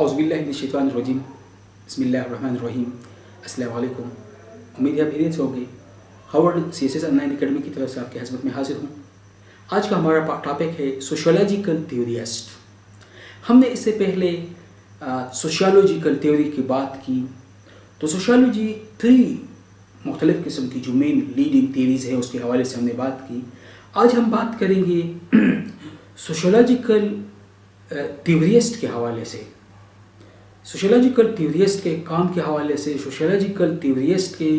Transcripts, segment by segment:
औज़ुबिल्लाहिमिनश्शैतानिर्रजीम बिस्मिल्लाहिर्रहमानिर्रहीम अस्सलामु अलैकुम। उम्मीद है आप खैरियत से होंगे। हार्वर्ड CSS ऑनलाइन अकेडमी की तरफ से आपकी खिदमत में हाजिर हूँ। आज का हमारा टॉपिक है सोशियोलॉजिकल थ्योरिस्ट। हमने इससे पहले सोशियोलॉजिकल थ्योरी की बात की। तो सोशियोलॉजी 3 मुख्तलिफ़ किस्म की जो मेन लीडिंग थ्योरीज़ है उसके हवाले से हमने बात की। आज हम बात करेंगे सोशियोलॉजिकल थ्योरिस्ट के हवाले से, सोशियोलॉजिकल थ्योरिस्ट के काम के हवाले से, सोशियोलॉजिकल थ्योरिस्ट के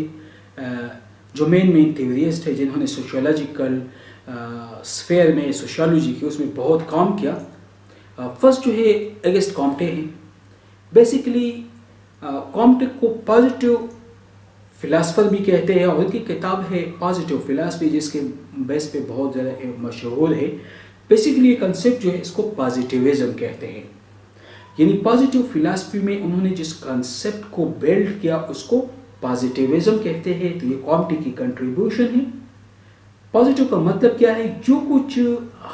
जो मेन थ्योरिस्ट है जिन्होंने सोशियोलॉजिकल स्फेयर में सोशियोलॉजी की उसमें बहुत काम किया। फर्स्ट जो है अगस्ट कॉम्टे हैं। बेसिकली कॉम्टे को पॉजिटिव फ़िलासफ़र भी कहते हैं और उनकी किताब है पॉजिटिव फ़िलासफ़ी जिसके बेस पे बहुत ज़्यादा मशहूर है। बेसिकली ये कंसेप्ट जो है इसको पॉजिटिविज़म कहते हैं, यानी पॉजिटिव फ़िलासफ़ी में उन्होंने जिस कंसेप्ट को बिल्ड किया उसको पॉजिटिविज़म कहते हैं। तो ये कॉम्टे की कंट्रीब्यूशन है। पॉजिटिव का मतलब क्या है? जो कुछ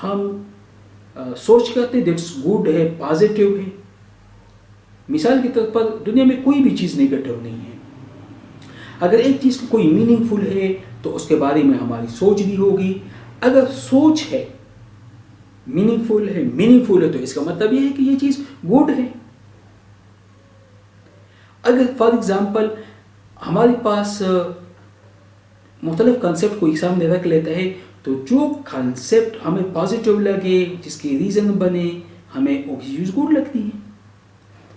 हम सोच करते दैट्स गुड है, पॉजिटिव है। मिसाल के तौर पर दुनिया में कोई भी चीज़ नेगेटिव नहीं है। अगर एक चीज़ कोई मीनिंगफुल है तो उसके बारे में हमारी सोच भी होगी। अगर सोच है मीनिंगफुल है तो इसका मतलब यह है कि ये चीज़ गुड है। अगर फॉर एग्जांपल हमारे पास मुख्तलिफ कंसेप्ट को एक सामने रख लेता है तो जो कंसेप्ट हमें पॉजिटिव लगे, जिसकी रीज़न बने, हमें वो चीज़ गुड लगती है।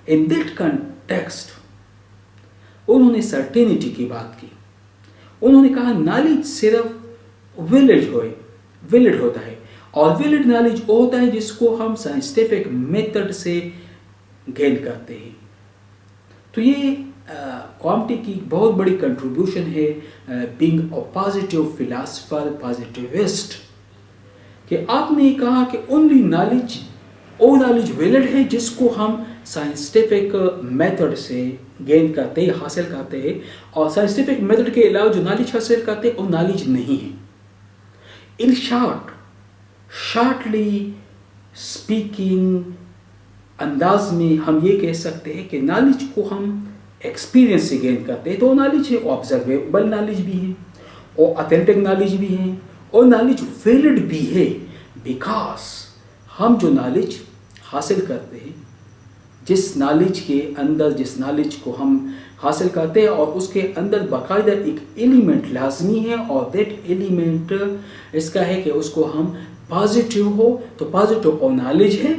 इन दैट कंटेक्स्ट उन्होंने सर्टेनिटी की बात की। उन्होंने कहा नॉलेज सिर्फ वैलिड होता है और वैलिड नॉलेज वो होता है जिसको हम साइंटिफिक मेथड से गेन करते हैं। तो ये कॉम्टे की बहुत बड़ी कंट्रीब्यूशन है being a positive philosopher, positivist, कि आपने कहा कि ओनली नॉलेज वो नॉलेज वैलिड है जिसको हम साइंटिफिक मेथड से गेन करते हैं, हासिल करते हैं, और साइंटिफिक मेथड के अलावा जो नॉलेज हासिल करते हैं वो नॉलेज नहीं है। इन शॉर्टली स्पीकिंग अंदाज में हम ये कह सकते हैं कि नॉलेज को हम एक्सपीरियंस से गेन करते हैं। तो नॉलेज है ऑब्जर्वेबल नॉलेज भी है और ऑथेंटिक नॉलेज भी है और नॉलेज वैलिड भी है, बिकॉज हम जो नॉलेज हासिल करते हैं, जिस नॉलेज को हम हासिल करते हैं और उसके अंदर बाकायदा एक एलिमेंट लाजमी है और दैट एलिमेंट इसका है कि उसको हम पॉजिटिव हो। तो पॉजिटिव और नॉलेज है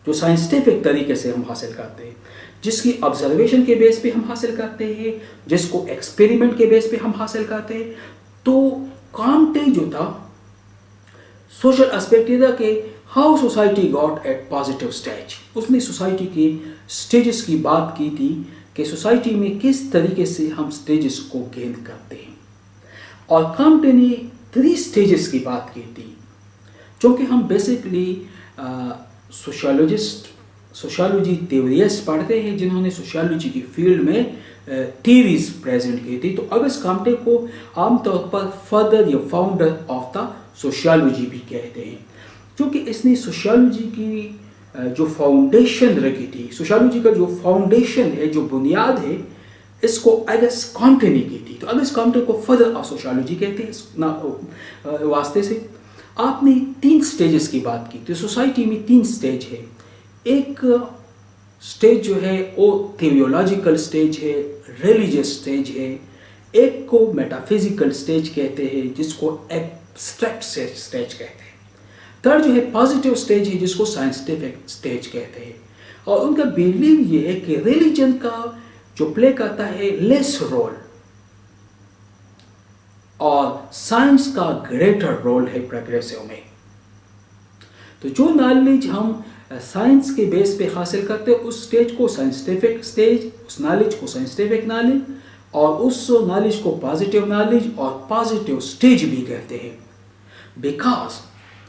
जो साइंटिफिक तरीके से हम हासिल करते हैं, जिसकी ऑब्जर्वेशन के बेस पे हम हासिल करते हैं, जिसको एक्सपेरिमेंट के बेस पे हम हासिल करते हैं। तो कॉम्टे जो था सोशल एस्पेक्ट ये था कि how society got at positive stage. उसने सोसाइटी के स्टेजेस की बात की थी कि सोसाइटी में किस तरीके से हम स्टेजेस को गेन करते हैं। और कॉम्टे ने 3 स्टेजेस की बात की थी, क्योंकि हम बेसिकली सोशियोलॉजी थ्योरिस्ट पढ़ते हैं जिन्होंने सोशियोलॉजी की फील्ड में थीरीज प्रेजेंट की थी। तो अगस्ट कॉम्टे को आमतौर पर फादर या फाउंडर ऑफ द सोशियोलॉजी भी कहते हैं, क्योंकि इसने सोशियोलॉजी की जो फाउंडेशन रखी थी, सोशियोलॉजी का जो फाउंडेशन है, जो बुनियाद है, इसको अगस्ट कॉम्टे ने की थी। तो अगस्ट कॉम्टे को फादर ऑफ सोशियोलॉजी कहते हैं इस वास्ते से। आपने 3 स्टेजेस की बात की। तो सोसाइटी में 3 स्टेज है। एक स्टेज जो है वो थियोलॉजिकल स्टेज है, रिलीजियस स्टेज है। एक को मेटाफिजिकल स्टेज कहते हैं जिसको एब्स्ट्रैक्ट स्टेज कहते हैं। थर्ड जो है पॉजिटिव स्टेज है जिसको साइंटिफिक स्टेज कहते हैं। और उनका बिलीव ये है कि रिलीजन का जो प्ले करता है लेस रोल और साइंस का ग्रेटर रोल है प्रोग्रेसिव में। तो जो नॉलेज हम साइंस के बेस पे हासिल करते हैं उस स्टेज को साइंटिफिक स्टेज, उस नॉलेज को साइंटिफिक नॉलेज और उस नॉलेज को पॉजिटिव नॉलेज और पॉजिटिव स्टेज भी कहते हैं। बिकॉज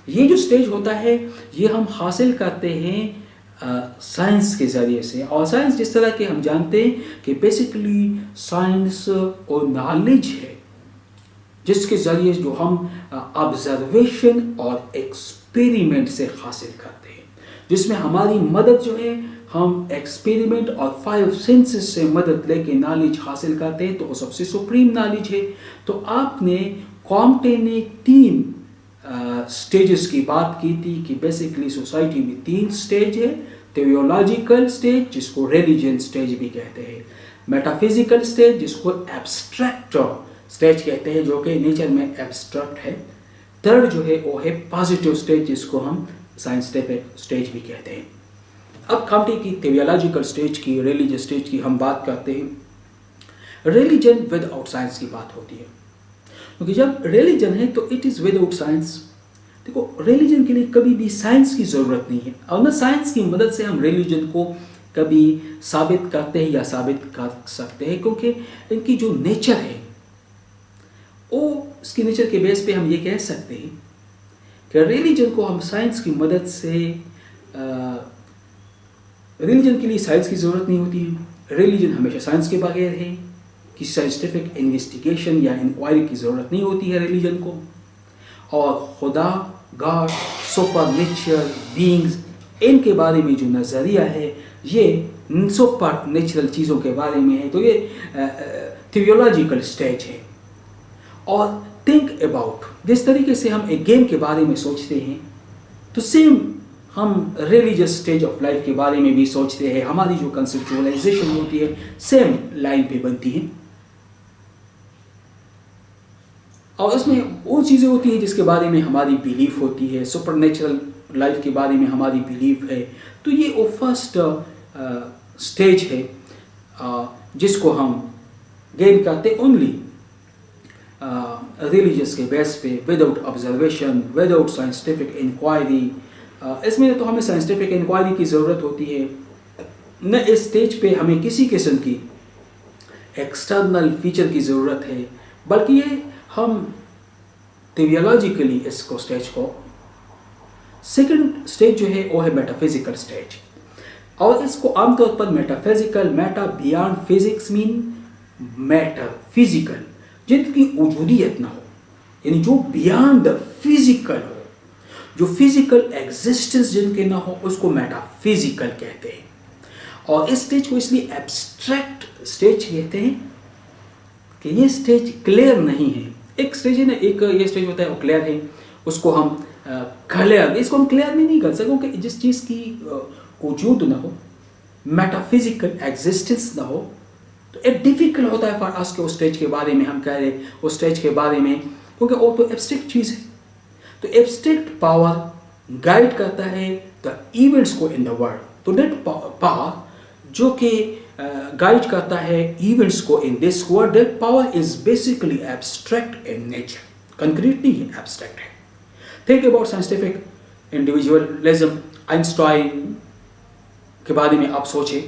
ये जो स्टेज होता है ये हम हासिल करते हैं साइंस के ज़रिए से। और साइंस जिस तरह के हम जानते हैं कि बेसिकली साइंस और नॉलेज है जिसके ज़रिए जो हम ऑब्जर्वेशन और एक्सपेरिमेंट से हासिल करते हैं, जिसमें हमारी मदद जो है हम एक्सपेरिमेंट और 5 सेंसेस से मदद लेके नॉलेज हासिल करते हैं तो वो सबसे सुप्रीम नॉलेज है। तो आपने कॉम्टे ने 3 स्टेजेस की बात की थी कि बेसिकली सोसाइटी में 3 स्टेज है। थियोलॉजिकल स्टेज जिसको रिलीजन स्टेज भी कहते हैं, मेटाफिजिकल स्टेज जिसको एब्स्ट्रैक्ट स्टेज कहते हैं जो कि नेचर में एब्स्ट्रैक्ट है। थर्ड जो है वो है पॉजिटिव स्टेज जिसको हम साइंटिफिक स्टेज भी कहते हैं। अब कॉम्टे की थियोलॉजिकल स्टेज की, रिलीजियस स्टेज की हम बात करते हैं। रिलीजन विदाउट साइंस की बात होती है, क्योंकि जब रिलीजन है तो इट इज़ विदाउट साइंस। देखो, रिलीजन के लिए कभी भी साइंस की ज़रूरत नहीं है, और न साइंस की मदद से हम रिलीजन को कभी साबित करते हैं या साबित कर सकते हैं, क्योंकि इनकी जो नेचर है वो इसकी नेचर के बेस पे हम ये कह सकते हैं कि रिलीजन को हम साइंस की मदद से रिलीजन के लिए साइंस की ज़रूरत नहीं होती है। रिलीजन हमेशा साइंस के बगैर है, कि साइंटिफिक इन्वेस्टिगेशन या इंक्वायरी की ज़रूरत नहीं होती है रिलीजन को। और खुदा, गॉड, सुपर नेचुरल बीइंग्स, इनके बारे में जो नज़रिया है ये सुपर नेचुरल चीज़ों के बारे में है। तो ये थियोलॉजिकल स्टेज है। और थिंक अबाउट, जिस तरीके से हम एक गेम के बारे में सोचते हैं तो सेम हम रिलीजियस स्टेज ऑफ लाइफ के बारे में भी सोचते हैं। हमारी जो कंसेप्चुअलाइजेशन होती है सेम लाइन पे बनती है, और उसमें वो चीज़ें होती हैं जिसके बारे में हमारी बिलीफ होती है। सुपर नेचुरल लाइफ के बारे में हमारी बिलीफ है। तो ये वो फर्स्ट स्टेज है जिसको हम गेन करते ओनली रिलीजियस के बेस पे, without observation, without scientific inquiry. इसमें तो हमें साइंटिफिक इंक्वायरी की ज़रूरत होती है न। इस स्टेज पे हमें किसी किस्म की एक्सटर्नल फीचर की ज़रूरत है, बल्कि ये हम थियोलॉजिकली इसको स्टेज को, सेकंड स्टेज जो है वो है मेटाफिजिकल स्टेज। और इसको आमतौर पर metaphysical, Meta beyond physics mean metaphysical, जिनकी वजूदियत ना हो, यानी जो बियॉन्ड द फिजिकल हो, जो फिजिकल एग्जिस्टेंस जिनके ना हो, उसको मेटाफिजिकल कहते हैं। और इस स्टेज को इसलिए एब्स्ट्रैक्ट स्टेज कहते हैं कि ये स्टेज क्लियर नहीं है। एक स्टेज है ना, एक ये स्टेज होता है वो क्लियर है, उसको हम क्लियर, इसको हम क्लियर नहीं कर सकते क्योंकि जिस चीज़ की वजूद ना हो, मेटाफिजिकल एग्जिस्टेंस ना हो, तो एक डिफिकल्ट होता है फॉर अस के उस स्टेज के बारे में हम कह रहे उस स्टेज के बारे में, क्योंकि वो तो एब्स्ट्रैक्ट चीज़ है। तो एब्स्ट्रैक्ट पावर गाइड करता है द इवेंट्स को इन द वर्ल्ड। तो दैट पावर जो कि गाइड करता है इवेंट्स को in this world, that power is basically abstract in nature, concrete नहीं है, एब्स्ट्रैक्ट है। Think about scientific individualism. Einstein के बारे में आप सोचें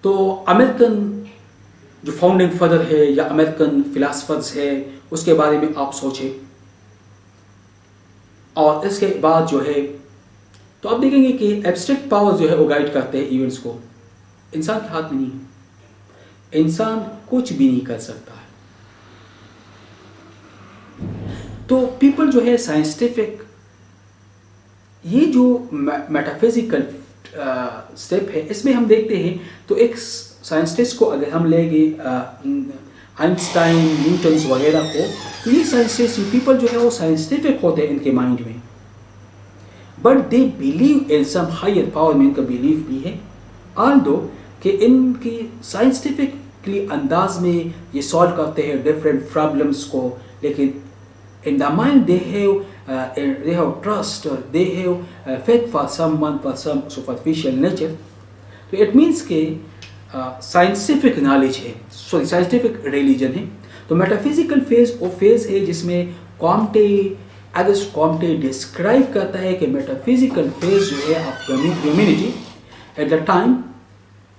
तो अमेरिकन जो फाउंडिंग फादर है या अमेरिकन फिलासफर्स है उसके बारे में आप सोचें, और इसके बाद जो है तो आप देखेंगे कि एब्स्ट्रैक्ट पावर जो है वो गाइड करते हैं इवेंट्स को। इंसान के हाथ में नहीं है, इंसान कुछ भी नहीं कर सकता है। तो पीपल जो है साइंटिफिक, ये जो मेटाफिजिकल स्टेप है इसमें हम देखते हैं तो एक साइंटिस्ट को अगर हम लेंगे आइंस्टाइन, न्यूटन वगैरह को, तो ये साइंटिस्ट पीपल जो है वो साइंटिफिक होते हैं इनके माइंड में, but they believe in some higher power में इनका बिलीव भी है। ऑल्दो कि इनकी साइंटिफिकली अंदाज में ये सॉल्व करते हैं डिफरेंट प्रॉब्लम्स को, लेकिन in the mind they have trust, or they have faith for someone, for some superficial nature. तो it means कि साइंटिफिक नॉलेज है, सॉरी साइंटिफिक रिलीजन है। तो मेटाफिजिकल फेज वो फेज है जिसमें अगस्ट कॉम्टे डिस्क्राइब करता है कि मेटाफिजिकल फेज जो है of humanity at the time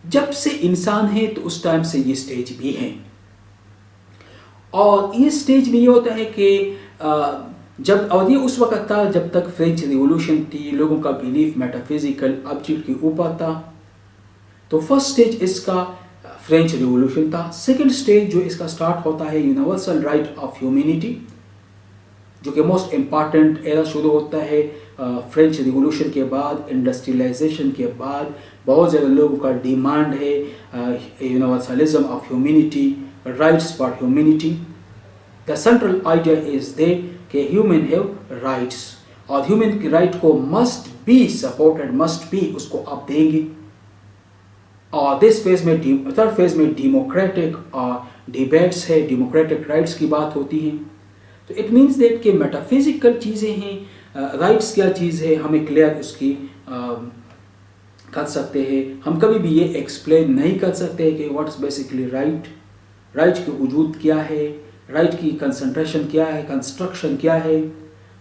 जब से इंसान है, तो उस टाइम से ये स्टेज भी है। और ये स्टेज में ये होता है कि जब, और ये उस वक्त था जब तक फ्रेंच रिवॉल्यूशन थी, लोगों का बिलीफ मेटाफिजिकल ऑब्जेक्ट के ऊपर था। तो फर्स्ट स्टेज इसका फ्रेंच रिवॉल्यूशन था। सेकंड स्टेज जो इसका स्टार्ट होता है यूनिवर्सल राइट ऑफ ह्यूमैनिटी, जो कि मोस्ट इम्पॉर्टेंट एरा शुरू होता है फ्रेंच रिवॉल्यूशन के बाद, इंडस्ट्रियलाइजेशन के बाद बहुत ज़्यादा लोगों का डिमांड है universalism of humanity, rights for humanity. The central idea is that कि ह्यूमन हैव राइट्स, और ह्यूमन की राइट को must be supported, must be, उसको आप देंगे। और दिस फेज में, थर्ड फेज में डेमोक्रेटिक डिबेट्स है, डेमोक्रेटिक राइट्स की बात होती है। तो इट मीन्स दैट कि मेटाफिजिकल चीज़ें हैं, राइट्स क्या चीज़ है हमें क्लियर उसकी कर सकते हैं। हम कभी भी ये एक्सप्लेन नहीं कर सकते कि what is basically right, right की वजूद क्या है, राइट की कंसंट्रेशन क्या है, कंस्ट्रक्शन क्या है।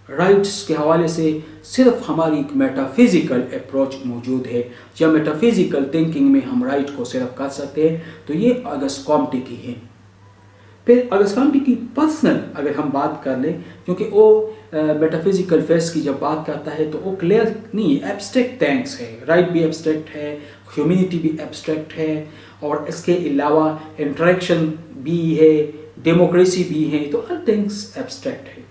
राइट्स के हवाले से सिर्फ हमारी एक मेटाफिजिकल अप्रोच मौजूद है, या मेटाफिजिकल थिंकिंग में हम राइट को सिर्फ कर सकते हैं। तो ये ऑगस्ट कॉम्टे की है। फिर ऑगस्ट कॉम्टे की पर्सनल अगर हम बात कर लें, क्योंकि वो मेटाफिजिकल फेस की जब बात करता है तो वो क्लियर नहीं है, एब्स्ट्रैक्ट थिंग्स है, राइट भी एब्स्ट्रैक्ट है, ह्यूमैनिटी भी एब्स्ट्रैक्ट है, और इसके अलावा इंटरेक्शन भी है, डेमोक्रेसी भी है, तो हर थिंग्स एब्स्ट्रैक्ट है,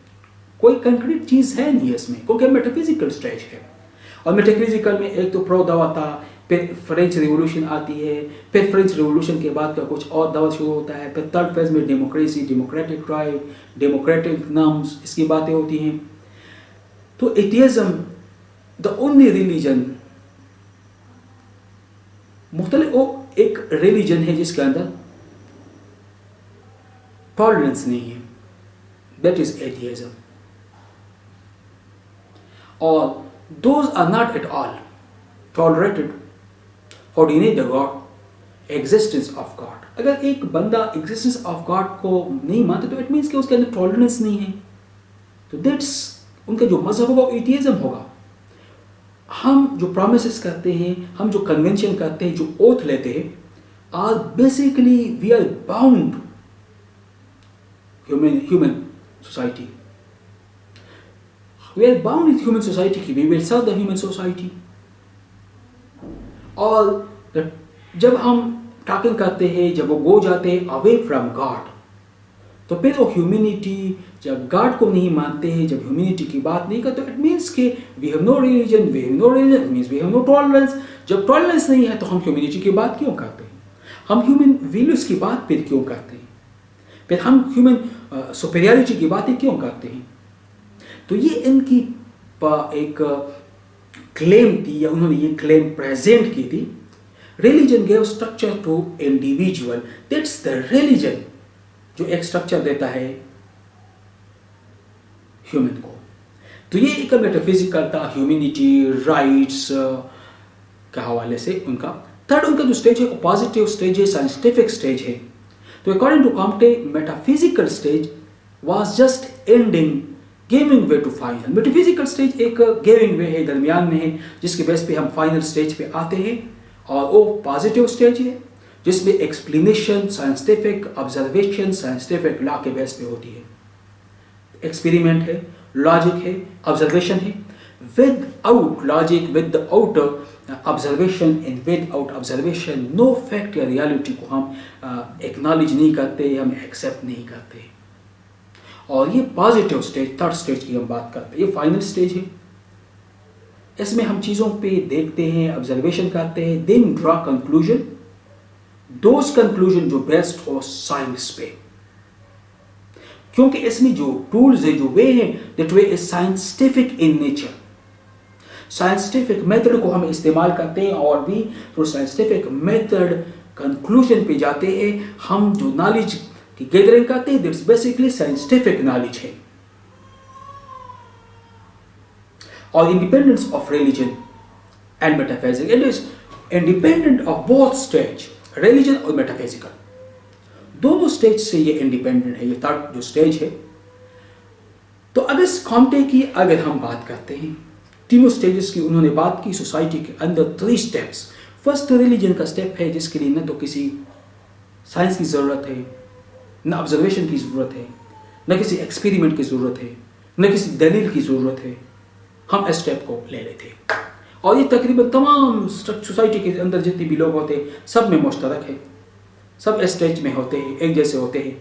कोई कंक्रीट चीज़ है नहीं इसमें, क्योंकि मेटाफिजिकल स्टेज है। और मेटाफिजिकल में एक तो प्रो दवा था, फिर फ्रेंच रिवॉल्यूशन आती है, फिर फ्रेंच रिवॉल्यूशन के बाद का कुछ और दवा शुरू होता है, फिर थर्ड फेज में democracy, democratic right, democratic norms, इसकी बातें होती हैं। तो एथियज्म द ओनली रिलीजन, मुख्तलिफ वो एक रिलीजन है जिसके अंदर टॉलरेंस नहीं है, दैट इज एथियज्म। और those are not at all tolerated or deny the God existence of God। अगर एक बंदा existence of God को नहीं मानता तो it means कि उसके अंदर टॉलरेंस नहीं है। तो दैट्स उनका जो मजहब होगा वो एथियज्म होगा। हम जो प्रोमिसेस करते हैं, हम जो कन्वेंशन करते हैं, जो ओथ लेते हैं, are basically we are bound human society, we are bound with human society की, we will serve the human society। और जब हम टॉकिंग करते हैं, जब वो गो जाते हैं अवे फ्रॉम गॉड, तो फिर वो ह्यूमैनिटी जब गॉड को नहीं मानते हैं, जब ह्यूमैनिटी की बात नहीं करते, इट मीन्स कि we have no religion, we have no religion means we have no tolerance. जब टॉलरेंस नहीं है तो हम ह्यूमैनिटी की बात क्यों करते हैं, हम ह्यूमन वैल्यूज की बात फिर क्यों करते हैं, फिर हम ह्यूमन सुपीरियरिटी की बातें क्यों करते हैं। तो ये इनकी एक क्लेम थी, या उन्होंने ये क्लेम प्रेजेंट की थी। Religion gave structure to individual, that's the religion जो एक स्ट्रक्चर देता है ह्यूमन को। तो ये एक मेटाफिजिकल था, ह्यूमैनिटी, राइट्स के हवाले से उनका। थर्ड उनका जो स्टेज है पॉजिटिव स्टेज है, साइंटिफिक स्टेज है। तो according to Comte metaphysical stage was just ending giving way to final. Metaphysical stage एक गिविंग वे है, दरमियान में है, जिसके बेस पे हम फाइनल स्टेज पे आते हैं। और वो पॉजिटिव स्टेज है जिसमें explanation, scientific observation, scientific law के बेस पे होती है। एक्सपेरिमेंट है, लॉजिक है, ऑब्जर्वेशन है। Without logic, without observation and without observation no fact या रियलिटी को हम एक्नॉलेज नहीं करते, हम एक्सेप्ट नहीं करते। और ये पॉजिटिव स्टेज, थर्ड स्टेज की हम बात करते हैं, ये फाइनल स्टेज है। इसमें हम चीज़ों पे देखते हैं, ऑब्जर्वेशन करते हैं, then draw conclusion, those conclusion जो बेस्ड हो साइंस पे, क्योंकि इसमें जो टूल्स है, जो वे है, that way is scientific in nature. Scientific method को हम इस्तेमाल करते हैं और भी थ्रू साइंटिफिक मेथड कंक्लूजन पे जाते हैं। हम जो नॉलेज की गैदरिंग करते हैं, दैट्स बेसिकली साइंटिफिक नॉलेज है। और independence of religion and metaphysics, it is independent of both stage, religion और मेटाफिजिकल, दोनों स्टेज से ये इंडिपेंडेंट है। ये थर्ड जो स्टेज है। तो अगर कॉम्टे की अगर हम बात करते हैं, तीनों स्टेजेस की उन्होंने बात की। सोसाइटी के अंदर 3 स्टेप्स। फर्स्ट रिलीजन का स्टेप है, जिसके लिए न तो किसी साइंस की ज़रूरत है, न ऑब्जर्वेशन की ज़रूरत है, न किसी एक्सपेरिमेंट की ज़रूरत है, न किसी दलील की ज़रूरत है। हम इस स्टेप को ले लेते हैं और ये तकरीबन तमाम सोसाइटी के अंदर जितने भी लोग होते हैं सब में मुश्तरक है, सब इस स्टेज में होते हैं, एक जैसे होते हैं।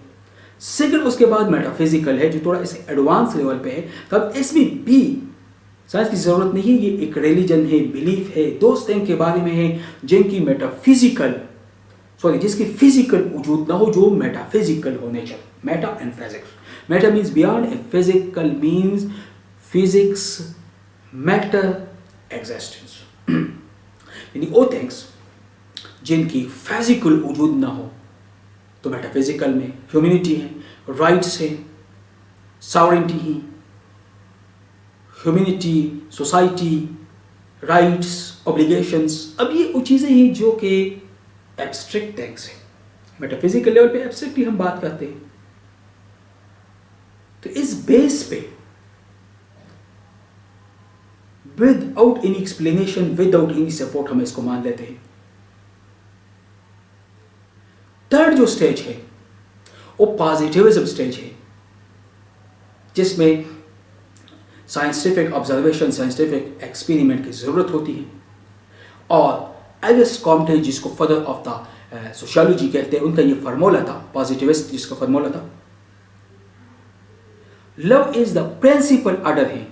सेकंड उसके बाद मेटाफिजिकल है, जो थोड़ा इस एडवांस लेवल पे है। तब इसमें भी साइंस की ज़रूरत नहीं है, ये एक रिलीजन है, बिलीफ है, दोस्त के बारे में है जिनकी जिसकी फिजिकल वजूद ना हो, जो मेटाफिजिकल हो nature. Meta and physics. Meta means beyond, and physical means physics, matter, existence. यानी वो थिंग्स जिनकी फिजिकल वजूद ना हो, तो मेटाफिजिकल में ह्यूमैनिटी है, राइट्स है, सॉवरेनिटी है, ह्यूमैनिटी, सोसाइटी, राइट्स, ऑब्लिगेशंस। अब ये वो चीज़ें हैं जो कि एब्स्ट्रैक्ट थिंग्स है। मेटाफिजिकल लेवल पे एब्स्ट्रैक्ट ही हम बात करते हैं। तो इस बेस पे without any explanation, without any support हम इसको मान लेते हैं। थर्ड जो स्टेज है वो पॉजिटिविज्म स्टेज है, जिसमें साइंटिफिक ऑब्जर्वेशन, साइंटिफिक एक्सपेरिमेंट की जरूरत होती है। और एगस्ट कॉम्टे, जिसको फादर ऑफ द सोशियोलॉजी कहते हैं, उनका ये फार्मूला था, पॉजिटिविस्ट जिसका फार्मूला था, love is the principle order है,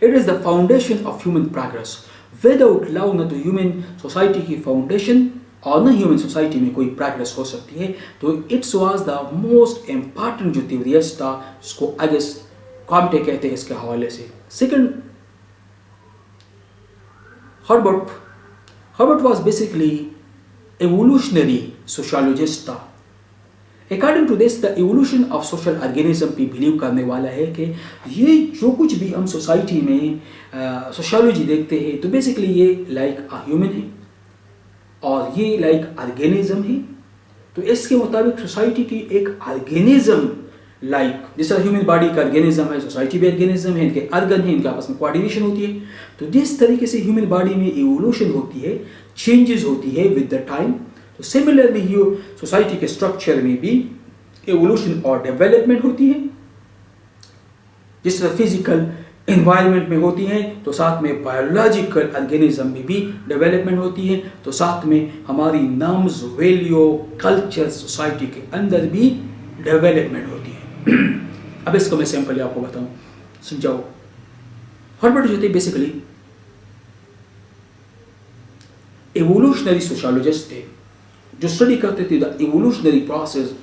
it is the foundation of human progress. Without love न तो ह्यूमन सोसाइटी की फाउंडेशन और न ह्यूमन सोसाइटी में कोई प्रोग्रेस हो सकती है। तो it's was the most important जो थ्योरिस्ट था, जिसको एगस्ट कॉम्टे कहते हैं इसके हवाले से। Second, Herbert was basically evolutionary sociologist था। According to this, the evolution of social organism पे बिलीव करने वाला है कि ये जो कुछ भी हम सोसाइटी में सोशियोलॉजी देखते हैं, तो बेसिकली ये लाइक अ ह्यूमन है और ये लाइक ऑर्गेनिज्म है। तो इसके मुताबिक सोसाइटी की एक ऑर्गेनिज्म, लाइक जिस तरह ह्यूमन बॉडी का ऑर्गेनिज्म है, सोसाइटी भी ऑर्गेनिज्म है, इनके ऑर्गन है, इनके आपस में कोऑर्डिनेशन होती है। तो जिस तरीके से ह्यूमन बॉडी में इवोल्यूशन होती है, चेंजेस होती है विद द टाइम, तो सिमिलरली ही सोसाइटी के स्ट्रक्चर में भी इवोल्यूशन और डेवलपमेंट होती है। जिस तरह फिजिकल एनवायरनमेंट में होती है, तो साथ में बायोलॉजिकल ऑर्गेनिज्म में भी डेवलपमेंट होती है। तो साथ में हमारी नॉर्म्स, वैल्यू, कल्चर सोसाइटी के अंदर भी डेवलपमेंट होती है। अब इसको मैं सिंपली आपको बताऊं, समझाओ। हर्बर्ट जो थे बेसिकली एवोल्यूशनरी सोशियोलॉजिस्ट थे, जो स्टडी करते थे the evolutionary process,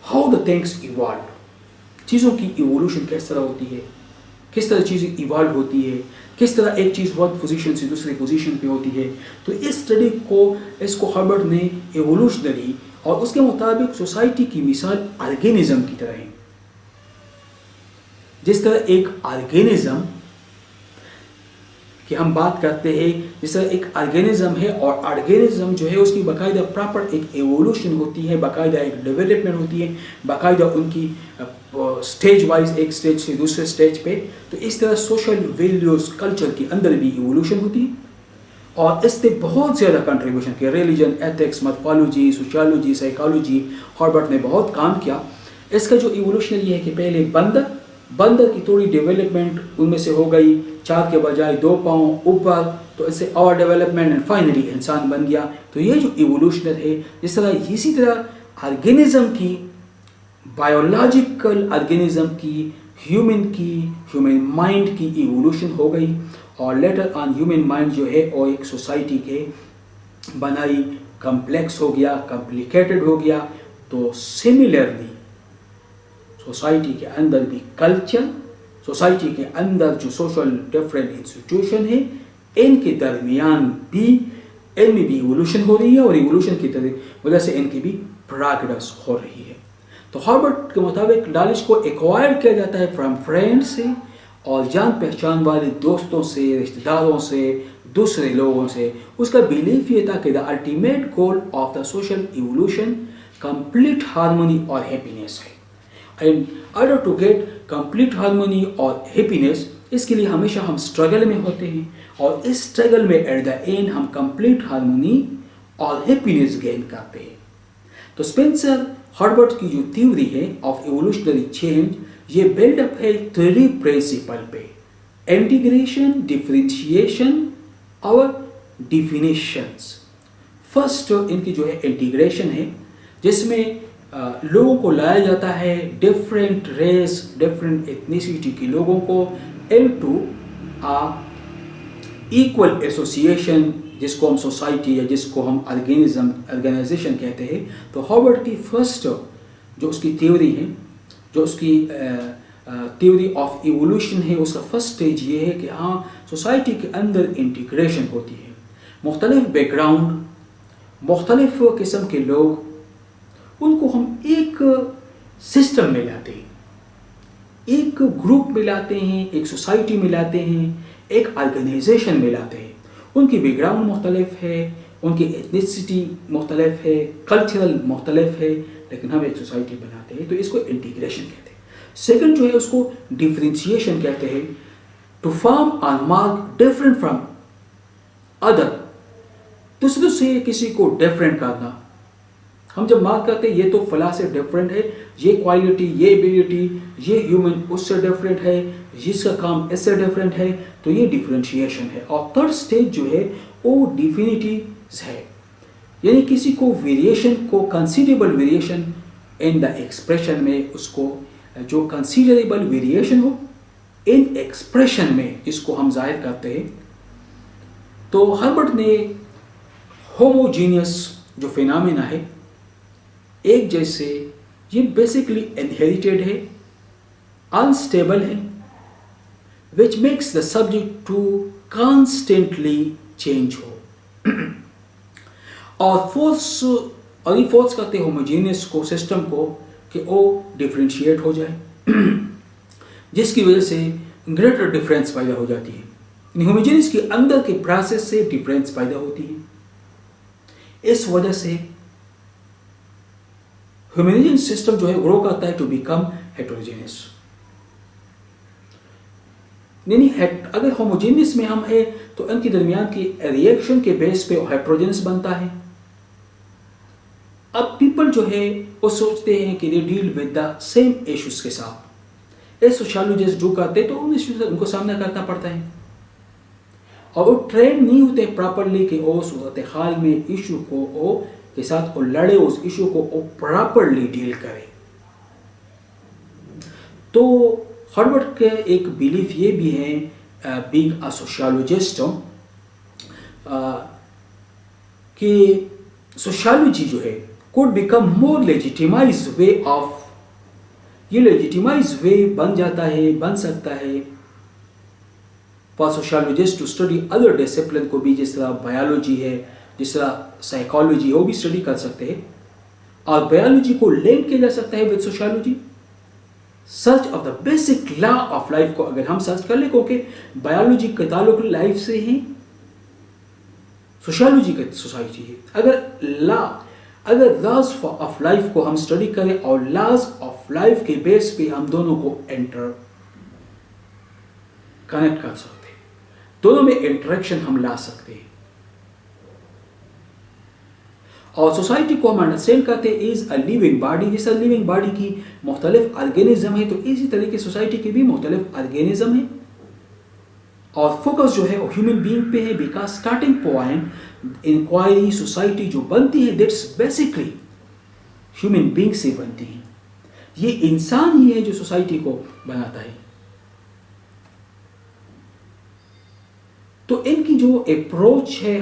how the things evolve, चीज़ों की इवोल्यूशन किस तरह होती है, किस तरह चीज़ें इवॉल्व होती है, किस तरह एक चीज़ वन पोजीशन से दूसरी पोजीशन पे होती है। तो इस स्टडी को, इसको हर्बर्ट ने एवोल्यूशनरी और उसके मुताबिक सोसाइटी की मिसाल ऑर्गेनिज्म की तरह है। जिस तरह एक ऑर्गेनिज्म कि हम बात करते हैं, जिस तरह एक ऑर्गेनिज्म है और ऑर्गेनिज्म जो है उसकी बाकायदा प्रॉपर एक एवोल्यूशन होती है, बाकायदा एक डेवलपमेंट होती है, बाकायदा उनकी स्टेज वाइज एक स्टेज से दूसरे स्टेज पे। तो इस तरह सोशल वैल्यूज, कल्चर के अंदर भी एवोल्यूशन होती है। और इससे बहुत ज़्यादा कंट्रीब्यूशन किया, religion, ethics, morphology, sociology, psychology, Herbert ने बहुत काम किया। इसका जो इवोल्यूशन ये है कि पहले बंदर की थोड़ी डेवलपमेंट उनमें से हो गई, 4 के बजाय 2 पाँव ऊपर, तो इससे और डेवलपमेंट एंड फाइनली इंसान बन गया। तो ये जो इवोल्यूशन है, इस तरह इसी तरह ऑर्गेनिज्म की, बायोलॉजिकल ऑर्गेनिज्म की, ह्यूमन माइंड की इवोल्यूशन हो गई। और लेटर ऑन ह्यूमन माइंड जो है वो एक सोसाइटी के बनाई कम्प्लेक्स हो गया, कॉम्प्लिकेटेड हो गया। तो सिमिलरली सोसाइटी के अंदर भी कल्चर, सोसाइटी के अंदर जो सोशल डिफरेंट इंस्टीट्यूशन है, इनके दरमियान भी, इनमें भी इवोल्यूशन हो रही है और इवोल्यूशन की वजह से इनकी भी प्रोग्रेस हो रही है। तो हर्बर्ट के मुताबिक नॉलेज को एक्वायर किया जाता है फ्रॉम फ्रेंड्स से और जान पहचान वाले दोस्तों से, रिश्तेदारों से, दूसरे लोगों से। उसका बिलीफ ये था कि the ultimate goal of the social evolution complete harmony और हैप्पीनेस है। And order to get complete harmony और हैप्पीनेस, इसके लिए हमेशा हम स्ट्रगल में होते हैं और इस स्ट्रगल में एट द एंड हम कंप्लीट हार्मनी और हैप्पीनेस गेन करते हैं। तो स्पेंसर हर्बर्ट की जो थ्योरी है ऑफ इवोल्यूशनरी चेंज, ये बिल्डअप है 3 प्रिंसिपल पे: इंटीग्रेशन, डिफरेंशिएशन और डिफिनेशंस। फर्स्ट इनकी जो है इंटीग्रेशन है, जिसमें लोगों को लाया जाता है, डिफरेंट रेस, डिफरेंट एथनिसिटी के लोगों को इनटू इक्वल एसोसिएशन, जिसको हम सोसाइटी या जिसको हम ऑर्गेनाइजेशन कहते हैं, तो हार्वर्ड की फर्स्ट जो उसकी थ्योरी है, जो उसकी थ्योरी ऑफ इवोल्यूशन है, उसका फर्स्ट स्टेज ये है कि हाँ, सोसाइटी के अंदर इंटीग्रेशन होती है, मुख्तलिफ बैकग्राउंड, मुख्तलिफ किस्म के लोग, उनको हम एक सिस्टम में लाते हैं, एक ग्रुप में लाते हैं, एक सोसाइटी में लाते हैं, एक ऑर्गेनाइजेशन में लाते हैं। उनकी बैकग्राउंड मुख्तलिफ है, उनकी एथनिसिटी मुख्तलिफ है, कल्चरल मुख्तलिफ है, लेकिन हम एक सोसाइटी बनाते हैं, तो इसको इंटीग्रेशन कहते हैं। सेकंड जो है उसको डिफरेंशिएशन कहते हैं, टू फॉर्म और मार्क डिफरेंट फ्रॉम अदर, दूसरों से किसी को डिफरेंट करना। हम जब मार्क करते हैं ये तो फला से डिफरेंट है, ये क्वालिटी, ये एबिलिटी, ये ह्यूमन उससे डिफरेंट है, जिसका काम इससे डिफरेंट है, तो ये डिफरेंशिएशन है। और थर्ड स्टेज जो है वो डिफिनिटीज है, यानी किसी को वेरिएशन को, considerable variation in the expression में, उसको जो कंसीडरेबल वेरिएशन हो इन एक्सप्रेशन में, इसको हम जाहिर करते हैं। तो हार्वर्ड ने होमोजीनियस जो फिनोमेना है, एक जैसे, ये बेसिकली इनहेरिटेड है, अनस्टेबल है, which makes the subject to constantly change हो। और फोर्स करते होमोजीनियस को, सिस्टम को, कि वो डिफ्रेंशिएट हो जाए, जिसकी वजह से ग्रेटर डिफरेंस पैदा हो जाती है। होमोजीनियस के अंदर के प्रोसेस से डिफरेंस पैदा होती है। इस वजह से होमोजीनियस सिस्टम जो है ग्रो करता है टू बिकम हेटेरोजेनियस। यानी अगर होमोजीनियस में हम है तो इनके दरमियान की रिएक्शन के बेस पे हेटेरोजेनियस बनता है। अब पीपल जो है वो सोचते हैं कि they deal with the same issues के साथ। इस सोशियोलॉजिस्ट जो करते तो उन इश्यूज उनको सामना करना पड़ता है, और वो ट्रेन नहीं होते प्रॉपरली कि वो सूरत हाल में इशू को वो के साथ वो लड़े, उस इशू को वो प्रॉपरली डील करे। तो हार्वर्ड के एक बिलीफ ये भी है, बीइंग अ सोशियोलॉजिस्ट, कि सोशियोलॉजी जो है could become more legitimized way of, ये legitimized way बन जाता है, बन सकता है for sociologists to study other discipline को भी, जिस तरह बायोलॉजी है, जिस तरह साइकोलॉजी है, वो भी स्टडी कर सकते हैं, और बायोलॉजी को लिंक किया जा सकता है with sociology. Search of the basic law of life को अगर हम सर्च कर ले, क्योंकि बायोलॉजी का ताल्लुक लाइफ से है, सोशियोलॉजी का सोसाइटी है। अगर लॉज ऑफ लाइफ को हम स्टडी करें और लॉज ऑफ लाइफ के बेस पे हम दोनों को कनेक्ट कर सकते हैं, दोनों में इंटरेक्शन हम ला सकते हैं, और सोसाइटी को हम अंडरस्टैंड करते हैं इज अ लिविंग बॉडी। जिस लिविंग बॉडी की मुख्तलिफ ऑर्गेनिज्म है, तो इसी तरीके सोसाइटी के भी मुख्तलिफ ऑर्गेनिज्म है, और फोकस जो है वो ह्यूमन बीइंग पे है, because starting point inquiry society जो बनती है दैट्स बेसिकली ह्यूमन बीइंग से बनती है। ये इंसान ही है जो सोसाइटी को बनाता है। तो इनकी जो अप्रोच है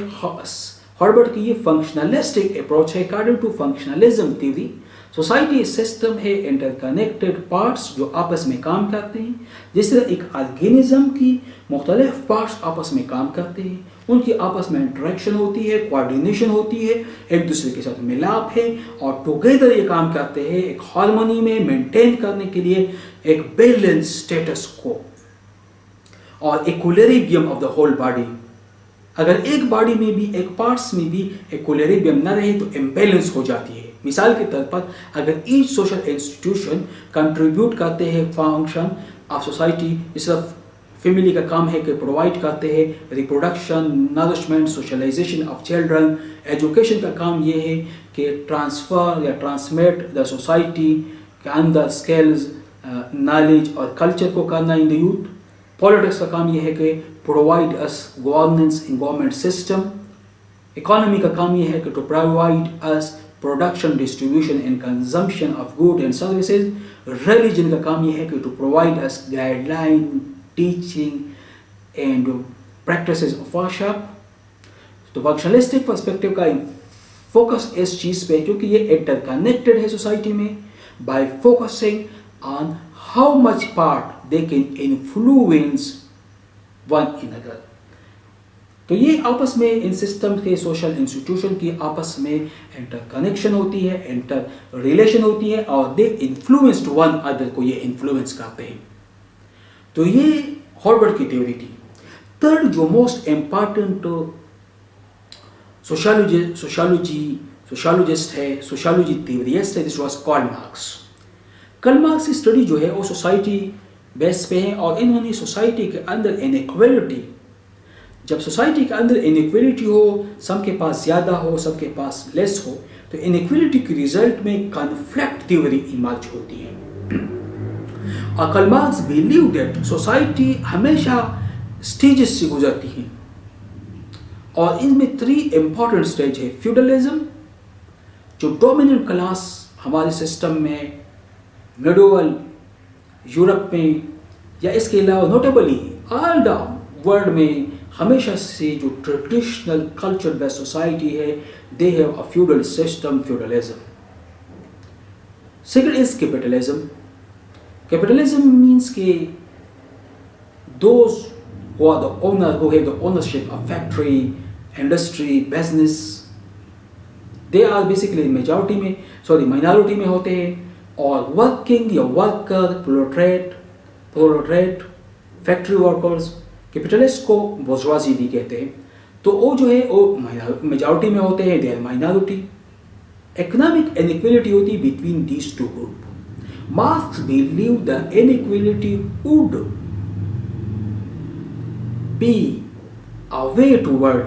हार्वर्ड की, ये फंक्शनलिस्टिक अप्रोच है। According to functionalism theory, society system है इंटरकनेक्टेड पार्ट्स जो आपस में काम करते हैं। जिस तरह एक ऑर्गेनिज्म की मुख्तलिफ पार्ट्स आपस में काम करते हैं, उनकी आपस में इंटरेक्शन होती है, कोऑर्डिनेशन होती है, एक दूसरे के साथ मिलाप है, और टुगेदर ये काम करते हैं एक हार्मनी में मेंटेन करने के लिए एक बैलेंस स्टेटस को और equilibrium of the whole body. अगर एक बॉडी में भी, एक पार्ट्स में भी इक्विलिब्रियम न रहे तो इम्बैलेंस हो जाती है। मिसाल के तौर पर अगर ईच सोशल इंस्टीट्यूशन कंट्रीब्यूट करते हैं फंक्शन ऑफ सोसाइटी, जिस तरह फैमिली का काम है कि प्रोवाइड करते हैं reproduction, nourishment, socialisation of children. Education का काम ये है कि ट्रांसफ़र या ट्रांसमिट द सोसाइटी के अंदर स्किल्स, नॉलेज और कल्चर को करना इन द यूथ। पॉलिटिक्स का काम यह है कि provide us governance in government system. Economy का काम यह है कि to provide us production, distribution and consumption of good and services. Religion का काम यह है कि to provide us guideline, teaching and practices of worship। तो फंक्शनलिस्टिक पर्सपेक्टिव का फोकस इस चीज़ पे, क्योंकि ये इंटरकनेक्टेड है सोसाइटी में, bye focusing on how much part they can influence one another. तो ये आपस में इन सिस्टम के सोशल इंस्टीट्यूशन की आपस में इंटरकनेक्शन होती है, इंटर रिलेशन होती है, और दे इन्फ्लुएंस्ड वन अदर को ये इन्फ्लुएंस करते हैं। तो ये हॉर्वर्ड की थ्योरी थी। थर्ड जो मोस्ट इम्पॉर्टेंट सोशियोलॉजिस्ट है, सोशियोलॉजी थ्योरिस्ट है, this was Karl Marx. Karl Marx की स्टडी जो है वो सोसाइटी बेस पे है, और इन्होंने सोसाइटी के अंदर इनइक्वालिटी, जब सोसाइटी के अंदर इनइक्वालिटी हो, सबके पास ज़्यादा हो, सबके पास लेस हो, तो इनइक्वालिटी के रिजल्ट में कॉन्फ्लिक्ट थ्योरी इमर्ज होती है। और Karl Marx believe that society हमेशा स्टेजेस से गुजरती है, और इनमें 3 इंपॉर्टेंट स्टेज है। फ्यूडलिज्म, जो डोमिनेंट क्लास हमारे सिस्टम में मिडोवल यूरोप में या इसके अलावा नोटेबली ऑल द वर्ल्ड में हमेशा से जो ट्रेडिशनल कल्चर बेस्ड सोसाइटी है, they have a feudal system, feudalism. Second is capitalism. Capitalism means कि those who are the owner, who have the ownership of factory, industry, business, they are basically minority में होते हैं, और working या worker, प्रोलेटरेट, factory workers, capitalist को बोर्जवाजी भी कहते हैं। तो वो जो है वो मेजॉरिटी में होते हैं, they are minority. Economic inequality होती है between these two group. Marx believe the inequality would be a way toward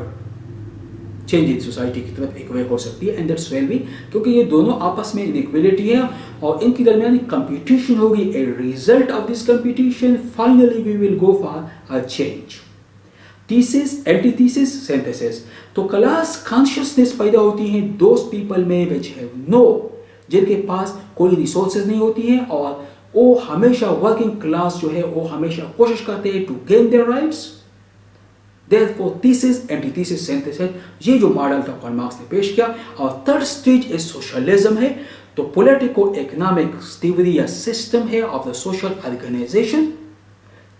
change in society की तरफ एक वे हो सकती है, एंड दैट्स वेल बी, क्योंकि ये दोनों आपस में इनइक्वालिटी है और इनके दरमियान कंपटीशन होगी। A result of this competition finally we will go for a change. Thesis, antithesis, synthesis. तो क्लास कॉन्शियसनेस पैदा होती है दोज पीपल में विच हैव नो, जिनके पास कोई रिसोर्सेज नहीं होती है, और वो हमेशा वर्किंग क्लास जो है वो हमेशा कोशिश करते हैं to gain their rights. Therefore, thesis, antithesis, synthesis, ये जो मॉडल था कार्ल मार्क्स ने पेश किया। और थर्ड स्टेज इज सोशलिज्म है। तो पॉलिटिको इकोनॉमिक थ्योरी या सिस्टम है ऑफ द सोशल ऑर्गेनाइजेशन,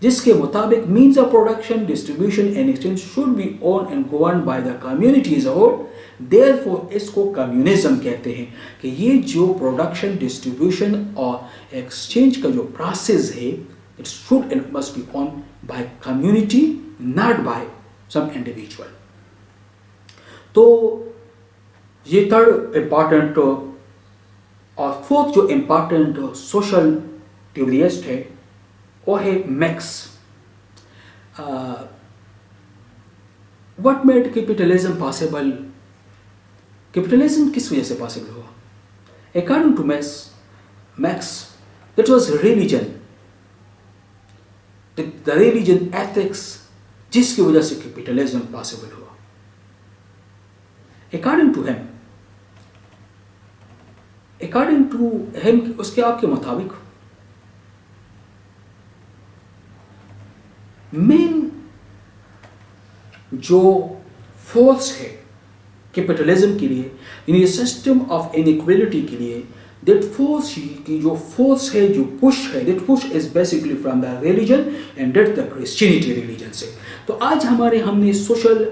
जिसके मुताबिक means of production, distribution and exchange should be own and govern by the community as a whole. Therefore इसको कम्युनिज्म कहते हैं, कि ये जो प्रोडक्शन, डिस्ट्रीब्यूशन और एक्सचेंज का जो प्रोसेस है, it should and must be own by community, not by some individual। तो ये थर्ड इंपॉर्टेंट और फोर्थ जो इंपॉर्टेंट सोशल थ्योरिस्ट है वो है Max. What made capitalism possible? Capitalism किस वजह से पॉसिबल हुआ? According to Max, it was religion, the religion ethics, जिसकी वजह से कैपिटलिज्म पॉसिबल हुआ। अकॉर्डिंग टू हिम, उसके आपके मुताबिक मेन जो फोर्स है कैपिटलिज्म के लिए, इन सिस्टम ऑफ इनइक्वालिटी के लिए, दैट फोर्स की जो फोर्स है, जो पुश है, that push is basically from the religion, and that the Christianity religion से। तो आज हमने सोशल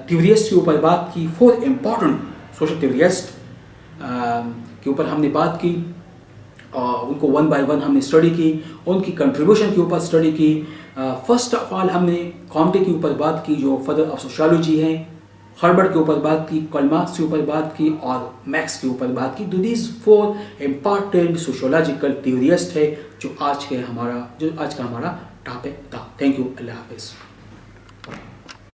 थ्योरिस्ट के ऊपर बात की, 4 इंपॉर्टेंट सोशल थ्योरिस्ट के ऊपर हमने बात की, उनको 1 बाय 1 हमने स्टडी की, उनकी कंट्रीब्यूशन के ऊपर स्टडी की। फर्स्ट ऑफ ऑल हमने कॉम्टे के ऊपर बात की, जो फादर ऑफ सोशियोलॉजी हैं, हर्बर्ट के ऊपर बात की, कार्ल मार्क्स के ऊपर बात की, और मैक्स के ऊपर बात की। तो दीज 4 इंपॉर्टेंट सोशियोलॉजिकल थ्योरिस्ट है जो आज का हमारा टॉपिक था। थैंक यू, अल्लाह हाफिज़।